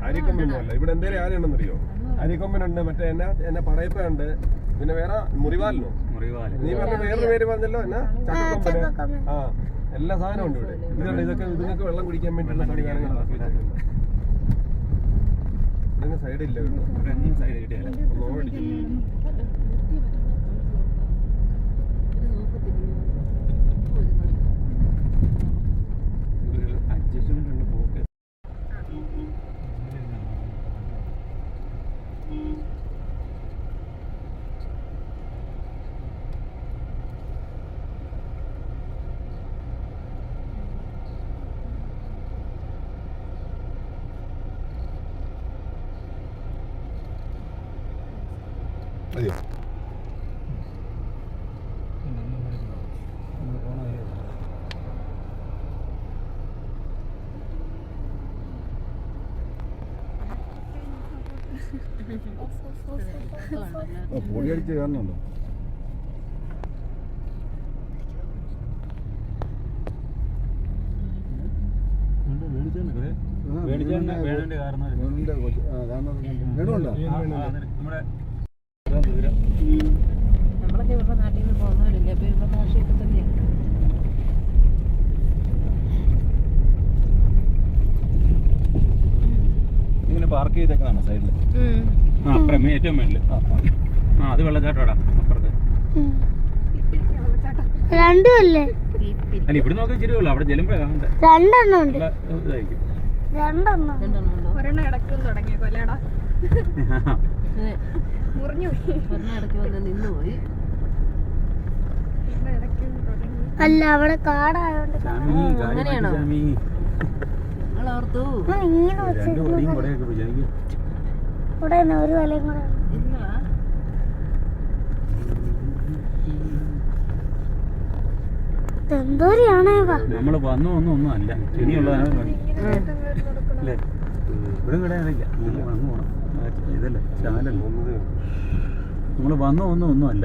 അരിക്കൊമ്പനല്ല, ഇവിടെ എന്തേലും ആനയുണ്ടെന്നറിയോ? അരിക്കൊമ്പനുണ്ട്, മറ്റേ എന്നെ പറയപ്പുണ്ട്, പിന്നെ വേറെ മുറിവാലിനോ, നീ പറഞ്ഞ വേറൊരു പേര് പറഞ്ഞല്ലോ, എന്നാ ചക്കക്കൊമ്പന്. ആ, എല്ലാ സാധനവും ഉണ്ട് ഇവിടെ. ഇതുണ്ട്, ഇതൊക്കെ ഇതിനൊക്കെ വെള്ളം കുടിക്കാൻ വേണ്ടിയുള്ള സംവിധാനങ്ങളാണ്. ഇതൊന്നും സൈഡില്ല കേട്ടോ. അതെയോ? പൊടിയടിച്ച് കയറണുണ്ടോ? നമ്മളൊക്കെ ഇവിടെ നാട്ടിൽ നിന്ന് പോകുന്നവരില്ലേ, അപ്പൊ ഇവിടെ ഭാഷയൊക്കെ തന്നെയാണ്. ഇങ്ങനെ പാർക്ക് ചെയ്തേക്കാണ് സൈഡില്. ഏറ്റവും മേളില് അത് വെള്ളച്ചാട്ടോടാ അപ്പുറത്ത്. രണ്ടും അല്ലേ? അല്ല, ഇവിടെ നോക്കാൻ ശരിയല്ല, അവിടെ ചെല്ലുമ്പോ രണ്ടെണ്ണം ഉണ്ട്. ഇതായിരിക്കും. രണ്ടെണ്ണം ഒരെണ്ണം ഇടയ്ക്കും തുടങ്ങിയ കൊല്ലടാ മുറിഞ്ഞു പോയി. ഒരെണ്ണം ഇടയ്ക്ക് വന്ന് നിന്ന് പോയി. അല്ല, അവിടെ കാടായോണ്ട് അങ്ങനെയാണോ? നിങ്ങളോർത്തു ഇങ്ങനെ ഇവിടെ ഒരു വലയും കൂടെ എന്തോരിയാണേ. നമ്മള് വന്നു ഒന്നും അല്ല, ഇനിയുള്ളതാണ് അല്ലേ? ഇവിടെ കിടാനില്ല, വന്നു പോണം. ഇതല്ലേ ചാനൽ, നമ്മള് വന്നു ഒന്നും അല്ല.